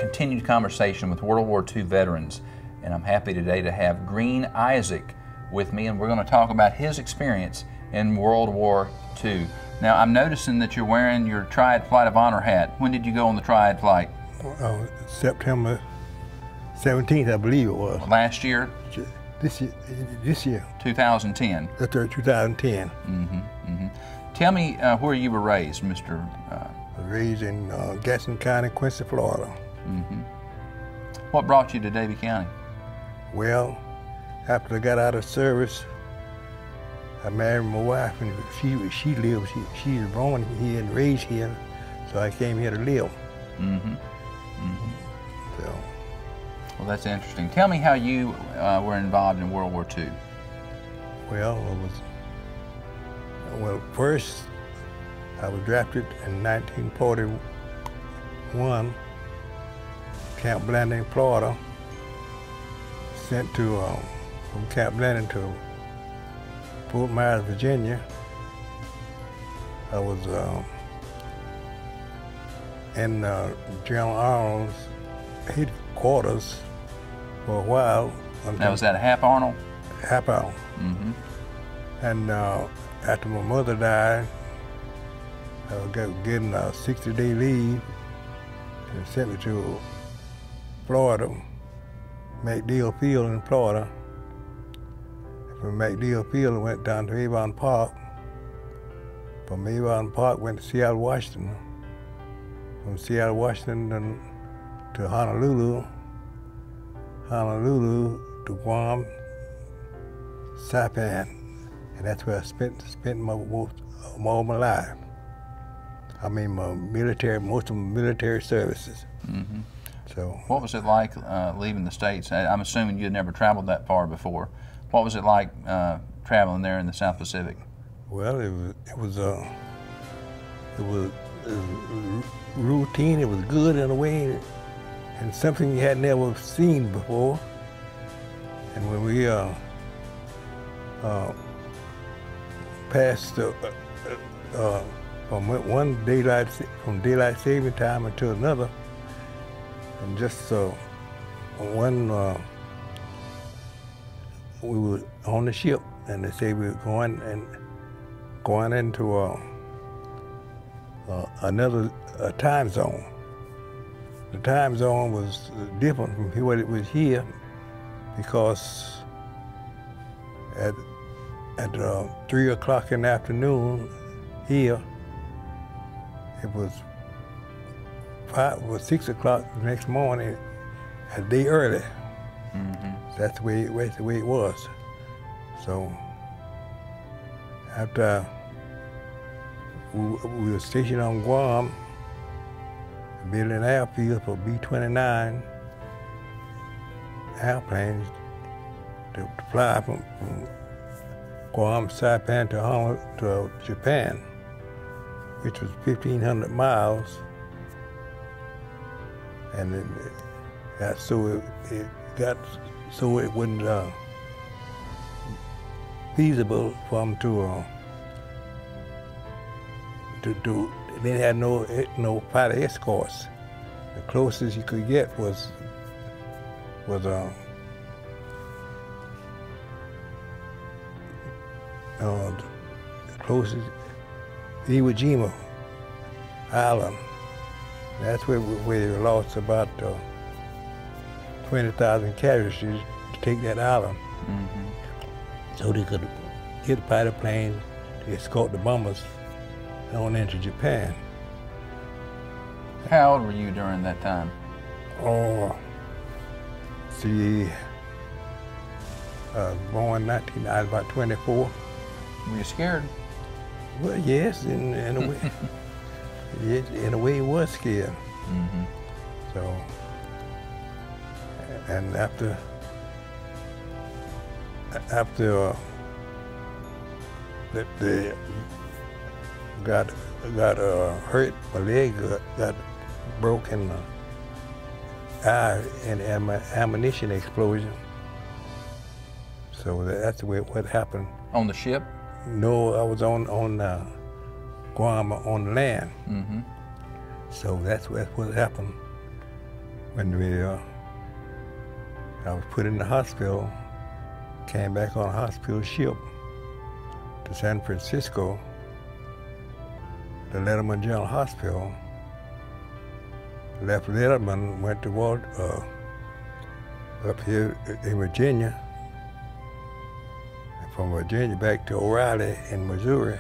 continued conversation with World War II veterans, and I'm happy today to have Green Issac with me, and we're going to talk about his experience in World War II. Now, I'm noticing that you're wearing your Triad Flight of Honor hat. When did you go on the Triad flight? September 17th, I believe it was. Last year? This year. 2010. That's 2010. Tell me where you were raised, Mr. Raised in Gaston County, Quincy, Florida. What brought you to Davie County? Well, after I got out of service, I married my wife, and she was born here and raised here, so I came here to live. So. Well, that's interesting. Tell me how you were involved in World War II. Well, first I was drafted in 1941, Camp Blanding, Florida. Sent to from Camp Blanding to Fort Myers, Virginia. I was in General Arnold's headquarters for a while. Now, was that Hap Arnold? Hap Arnold. And after my mother died, I was getting a 60-day leave and sent me to Florida, MacDill Field in Florida. From MacDill Field, I went down to Avon Park. From Avon Park, went to Seattle, Washington. From Seattle, Washington to Honolulu, Honolulu to Guam, Saipan, and that's where I spent most of my life. I mean, most of my military services. So, what was it like leaving the States? I'm assuming you had never traveled that far before. What was it like traveling there in the South Pacific? Well, it was routine. It was good in a way, and something you had never seen before. And when we passed from daylight saving time until another, and just we were on the ship, and they say we were going into another time zone. The time zone was different from what it was here, because at 3 o'clock in the afternoon here, it was 6 o'clock the next morning, a day early. That's the way it was. So after we were stationed on Guam, building an airfield for B-29 airplanes to fly from Guam, Saipan to Japan, which was 1,500 miles, and it got so it wasn't feasible for them to they had no fighter escorts. The closest you could get was the closest Iwo Jima Island. That's where we lost about 20,000 casualties to take that island. So they could get fighter planes to escort the bombers on into Japan. How old were you during that time? Oh, see, born 19, I was about 24. Were you scared? Well, yes, in a way. Yes, in a way, it was scared. So, and after they got hurt, my leg got broken, eye in an ammunition explosion. So that's what happened. On the ship? No, I was on Guam on land. So that's what happened. when I was put in the hospital, came back on a hospital ship to San Francisco, the Letterman General Hospital. Left Letterman, went to up here in Virginia, and from Virginia back to O'Reilly in Missouri,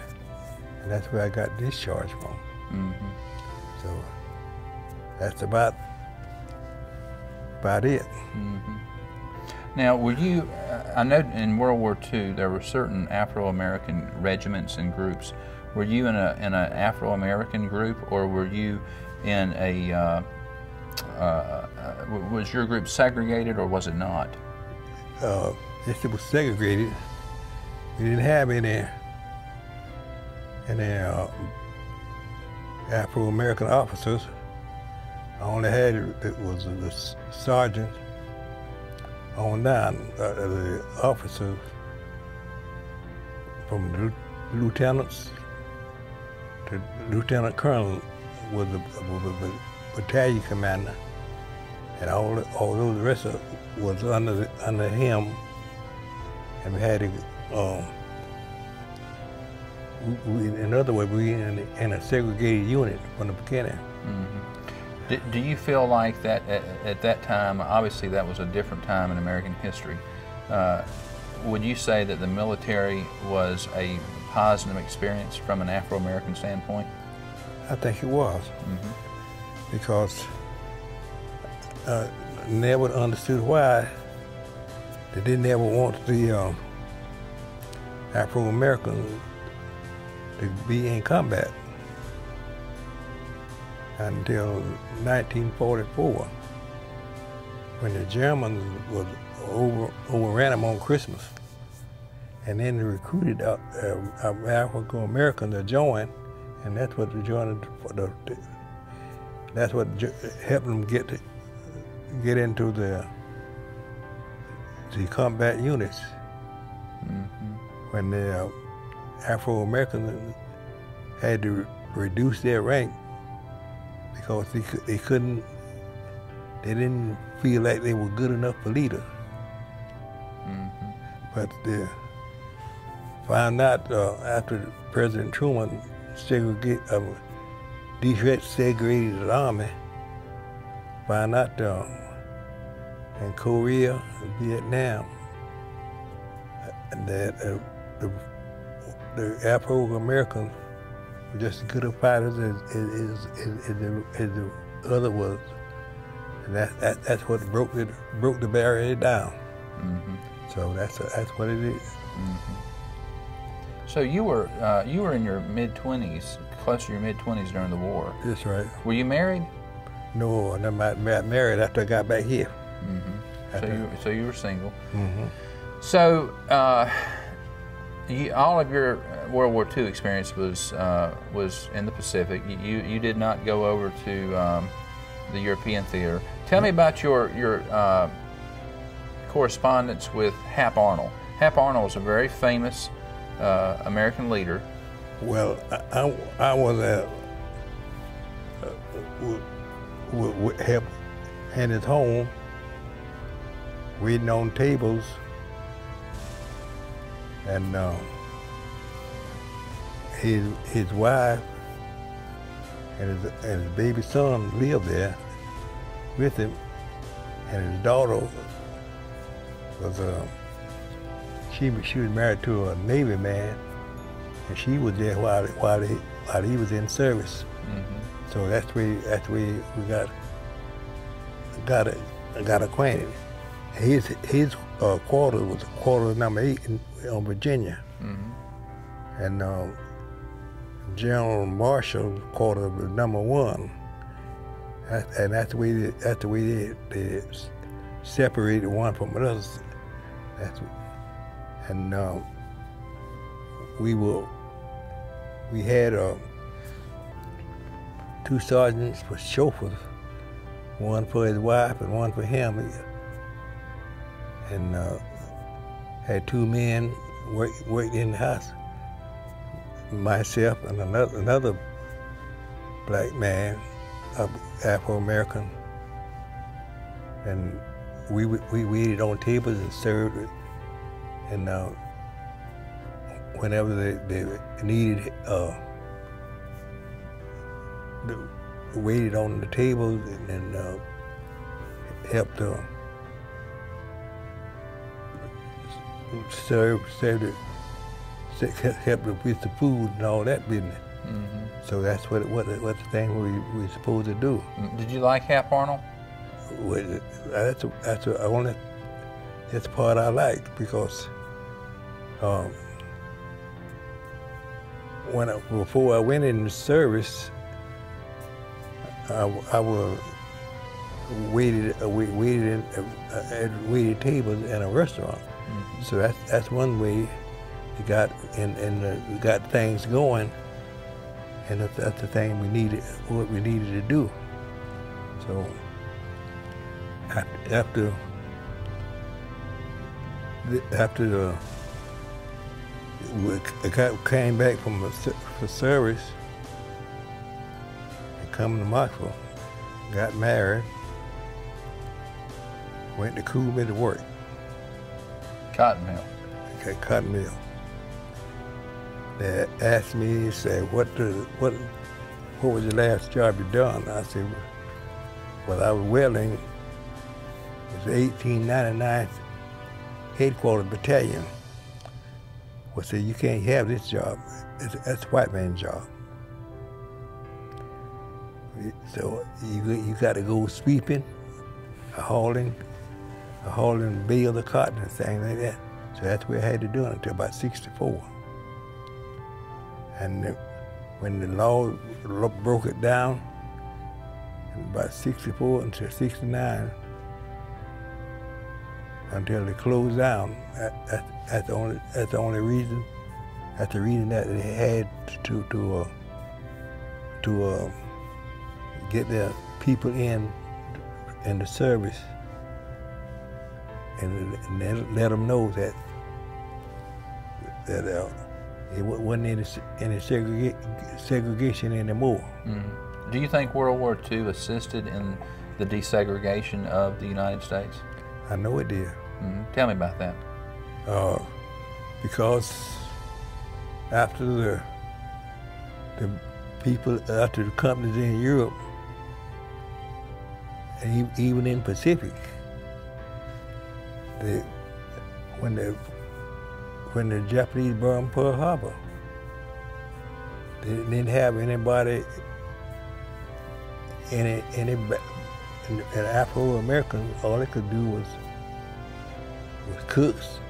and that's where I got discharged from. Mm-hmm. So that's about it. Mm-hmm. Now, were you, I know in World War II there were certain Afro-American regiments and groups. Were you in an Afro-American group, or were you in a, was your group segregated, or was it not? Yes, it was segregated. We didn't have any Afro-American officers. I only had, it was the sergeant on down, the officers from the lieutenants to lieutenant colonel was the battalion commander, and all those the rest of was under him, and we had to, in other words, we were in a segregated unit from the beginning. Mm-hmm. Do you feel like that at that time, obviously that was a different time in American history, would you say that the military was a positive experience from an Afro-American standpoint? I think it was. Mm-hmm. Because I never understood why they didn't ever want the Afro-Americans to be in combat until 1944, when the Germans overran them on Christmas, and then they recruited African-Americans to join, and that's what that's what helped them get into the combat units. Mm-hmm. When the Afro-Americans had to reduce their rank because they didn't feel like they were good enough for leaders. Mm-hmm. But they found out after President Truman desegregated the army, found out in Korea and Vietnam that the Afro-Americans were just as good of fighters as the other was, and that's what broke the barrier down. Mm-hmm. So that's what it is. Mm-hmm. So you were in your mid-20s, close to your mid-20s during the war. That's right. Were you married? No, I got married after I got back here. Mm-hmm. So you were single. Mm-hmm. So all of your World War II experience was in the Pacific. You did not go over to the European theater. Tell me about your correspondence with Hap Arnold. Hap Arnold was a very famous American leader. Well, I was would help in his home, reading on tables, and his wife and his baby son lived there with him, and his daughter was she was married to a Navy man, and she was there while he was in service. Mm-hmm. So that's where we got acquainted. His quarter was quarter number 8 on Virginia, mm-hmm. and General Marshall quarter was number 1. And that's the way they separated one from another. And we had 2 sergeants for chauffeurs, one for his wife and one for him, and had 2 men worked in the house, myself and another black man, Afro-American, and we waited on tables and served it. And whenever they needed, waited on the tables and helped serve it, helped with the food and all that business. Mm-hmm. So that's what the thing we supposed to do. Did you like Hap Arnold? Well, that's the part I liked, because before I went in the service, I was waited tables in a restaurant. Mm-hmm. So that's one way you got got things going, and that's the thing we needed to do. So after we came back from the service, and come to Knoxville, got married, went to Coolman to work. Cotton mill. Okay, cotton mill. They asked me, said, what was your last job you done? I said, well, I was welding. It was the 1899 Headquarters Battalion. Well, said, you can't have this job. That's a white man's job. So you got to go sweeping, hauling bale of cotton and things like that. So that's what I had to do until about 64. And when the law broke it down, about 64 until 69, until they closed down, that's the only reason. That's the reason that they had to get their people in the service, and let them know that it wasn't any segregation anymore. Mm. Do you think World War II assisted in the desegregation of the United States? I know it did. Mm. Tell me about that. Because after the people, after the companies in Europe, and even in Pacific, when the Japanese bombed Pearl Harbor, they didn't have anybody, any Afro-American. All they could do was cooks,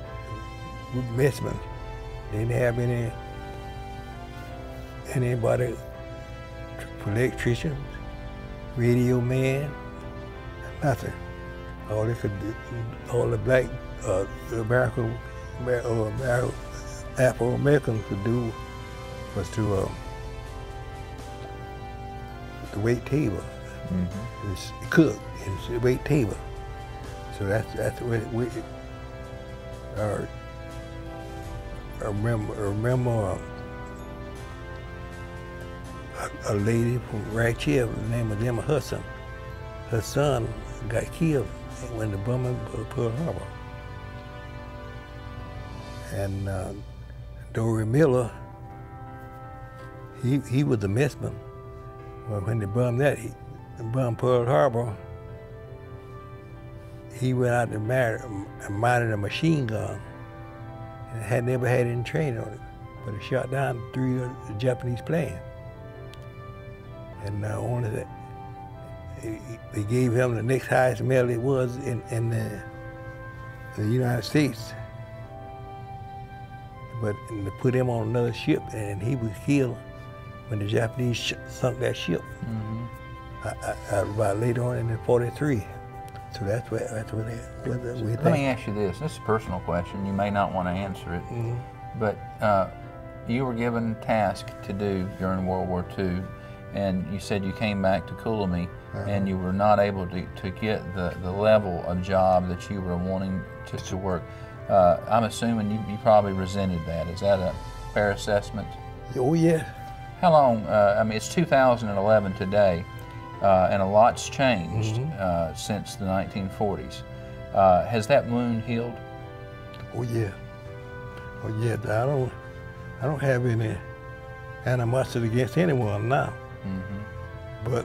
messmen. They didn't have anybody, electricians, radio man, nothing. All they could do, all the black Afro-Americans could do was to wait table, mm-hmm. Cook and wait table. So that's what we. I remember a lady from right here, the name of Emma Hudson. Her son got killed when the bombing of Pearl Harbor. And Dory Miller, he was the messman. Well, when they bombed Pearl Harbor, he went out and mounted a machine gun, and had never had any training on it. But he shot down 3 of the Japanese planes. And only that, they gave him the next highest medal it was in the United States. But they put him on another ship, and he was killed when the Japanese sunk that ship. Mm-hmm. About later on in '43. So that's what we think. Let me ask you this. This is a personal question. You may not want to answer it, mm-hmm. but you were given a task to do during World War II, and you said you came back to Coolamy, uh-huh. and you were not able to get the level of job that you were wanting to work. I'm assuming you probably resented that. Is that a fair assessment? Oh, yeah. How long, I mean, it's 2011 today. and a lot's changed since the 1940s. Has that wound healed? Oh yeah. Oh yeah. I don't have any animosity against anyone now. But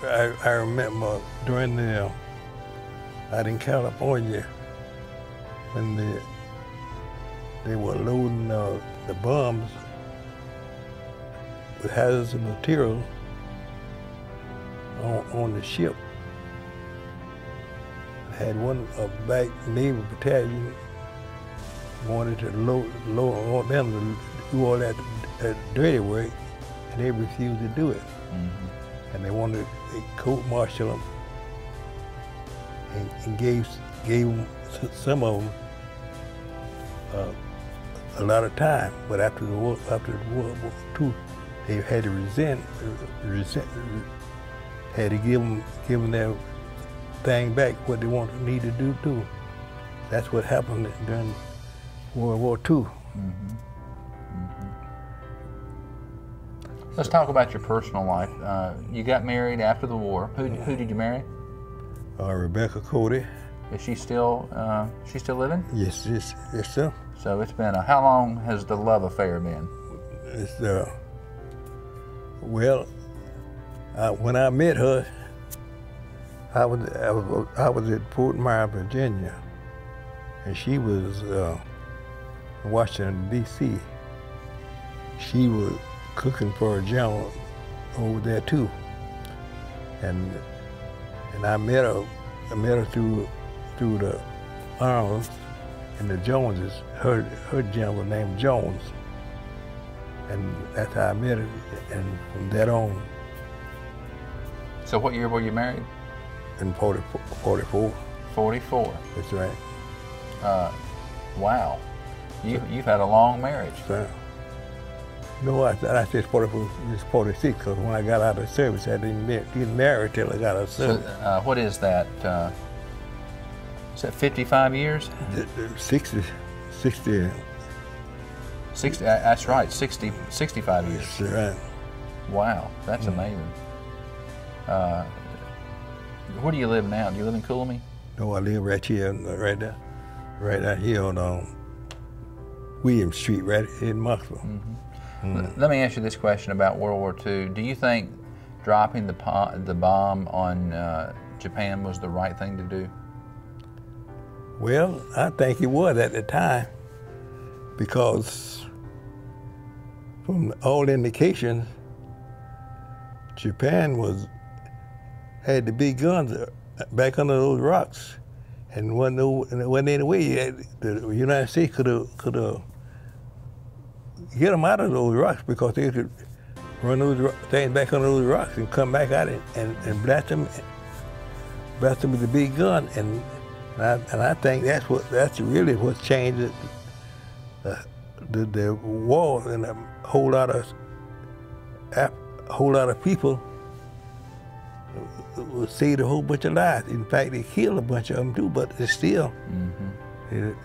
I remember during the out in California when they were loading the bombs with hazardous material on the ship. I had a black Navy battalion wanted to load them to do all that dirty work, and they refused to do it. And they wanted to court-martial them and gave them, some of them a lot of time. But after World War II, they had to had to give them their thing back, what they needed to do. That's what happened during World War II. Let's talk about your personal life. You got married after the war. Who did you marry? Rebecca Cody. Is she still living? Yes, sir. So it's been how long has the love affair been? It's well, when I met her, I was at Fort Myers, Virginia, and she was in Washington D.C. She was cooking for a general over there too, and I met her through the Arnold's and the Joneses. Her general named Jones, and that's how I met her, and from that on. So what year were you married? In 44. 44. That's right. Wow. You've had a long marriage. So, no, I said 44, it's 46, because when I got out of service, I didn't marry till I got out of service. So, what is that? Is that 55 years? 60. 60, that's right, 65 years. That's right. Wow, that's amazing. Where do you live now? Do you live in Coolamy? No, I live right here, right out here on William Street, right in Moxville. Let me ask you this question about World War II. Do you think dropping the bomb on Japan was the right thing to do? Well, I think it was at the time, because from all indications, Japan had the big guns back under those rocks, and wasn't any way the United States could have get them out of those rocks, because they could run those things back under those rocks and come back out and blast them with the big gun, and I think that's really what changed the war, and a whole lot of people saved a whole bunch of lives. In fact, they killed a bunch of them too, but it still it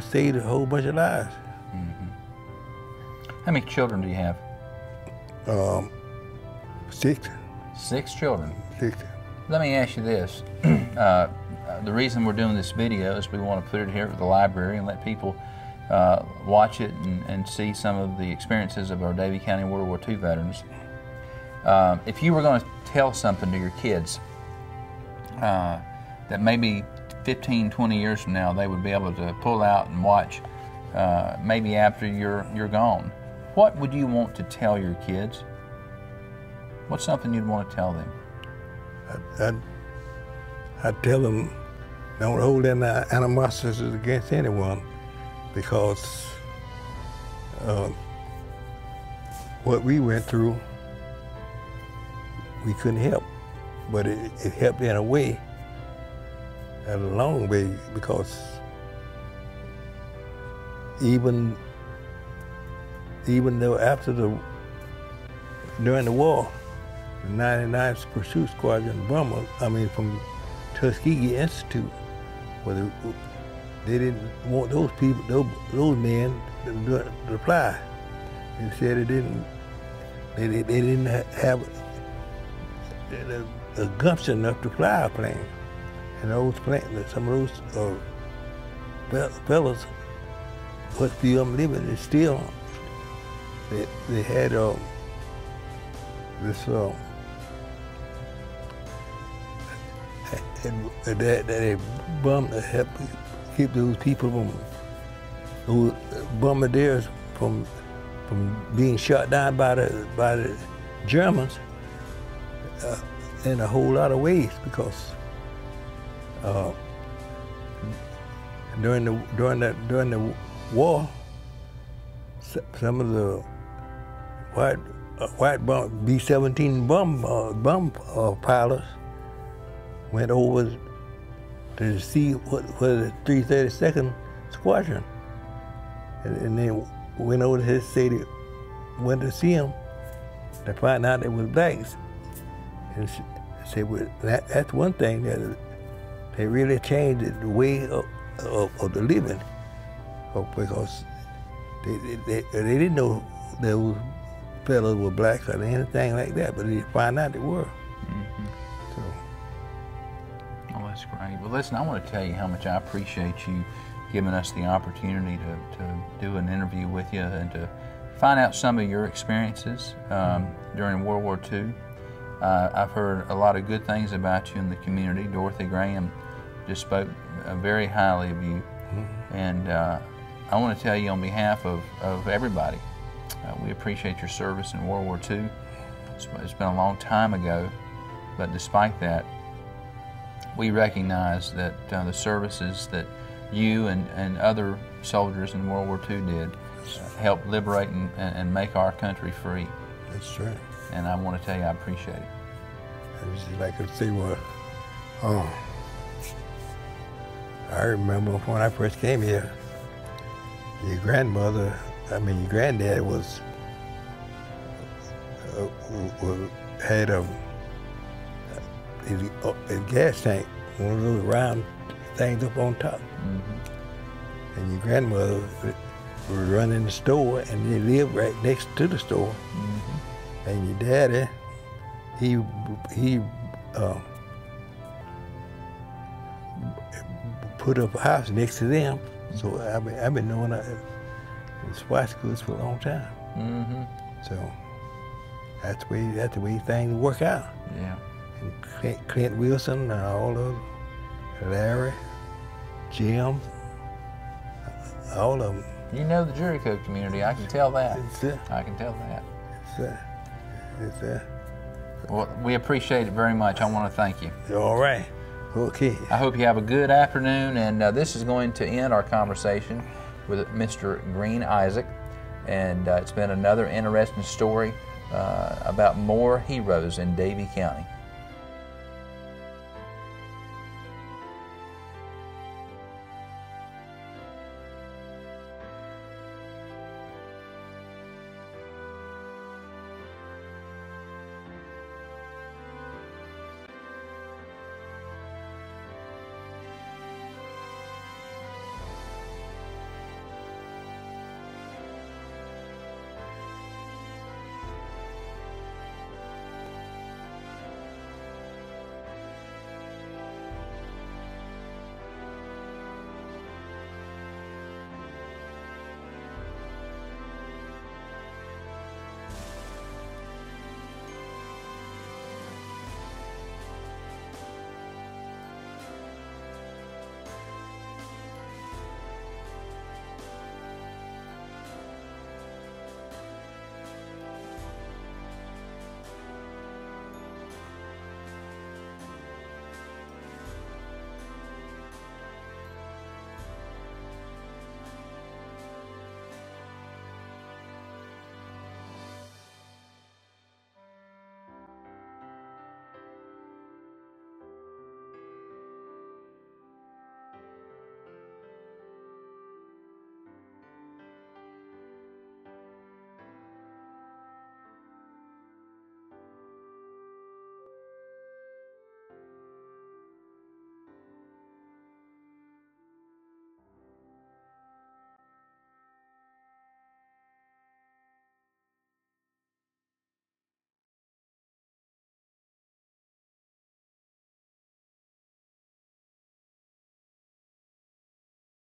saved a whole bunch of lives. How many children do you have? 6. 6 children. 6. Let me ask you this. The reason we're doing this video is we want to put it here at the library and let people watch it and see some of the experiences of our Davie County World War II veterans. If you were going to tell something to your kids that maybe 15, 20 years from now they would be able to pull out and watch maybe after you're gone, what would you want to tell your kids? What's something you'd want to tell them? I'd tell them, don't hold any animosities against anyone, because what we went through, we couldn't help, but it helped in a way, a long way, because even though during the war, the 99th Pursuit Squadron bomber, from Tuskegee Institute, where they didn't want those people, those men to fly. They said they didn't have the gumption enough to fly a plane. And some of those fellas, what few of them living, is still, they had this, that they bummed to help keep those people who bombardiers from being shot down by the Germans in a whole lot of ways, because during the war, some of the white B-17 bomb pilots went over to see what the 332nd Squadron, and they went over to his city, went to see him, to find out it was blacks. And said, well, that's one thing that they really changed the way of the living, because they didn't know those fellows were blacks or anything like that, but they found out they were. Mm-hmm. So. Oh, that's great. Well, listen, I want to tell you how much I appreciate you giving us the opportunity to do an interview with you and to find out some of your experiences during World War II. I've heard a lot of good things about you in the community. Dorothy Graham just spoke very highly of you. Mm-hmm. And I want to tell you on behalf of everybody, we appreciate your service in World War II. It's been a long time ago, but despite that, we recognize that the services that you and other soldiers in World War II did helped liberate and make our country free. That's right. And I want to tell you I appreciate it. I just like to say, well, I remember when I first came here, your granddad had his gas tank, one of those round things up on top. Mm-hmm. And your grandmother would run in the store, and they lived right next to the store. Mm-hmm. And your daddy, he put up a house next to them. So I've been knowing Swicegood for a long time. Mm-hmm. So that's the way things work out. Yeah. And Clint Wilson and all those, Larry, Jim, all of them. You know the jury code community. I can tell that. I can tell that. It's Well, we appreciate it very much. I want to thank you. All right. Okay. I hope you have a good afternoon, and this is going to end our conversation with Mr. Green Issac, and it's been another interesting story about more heroes in Davie County.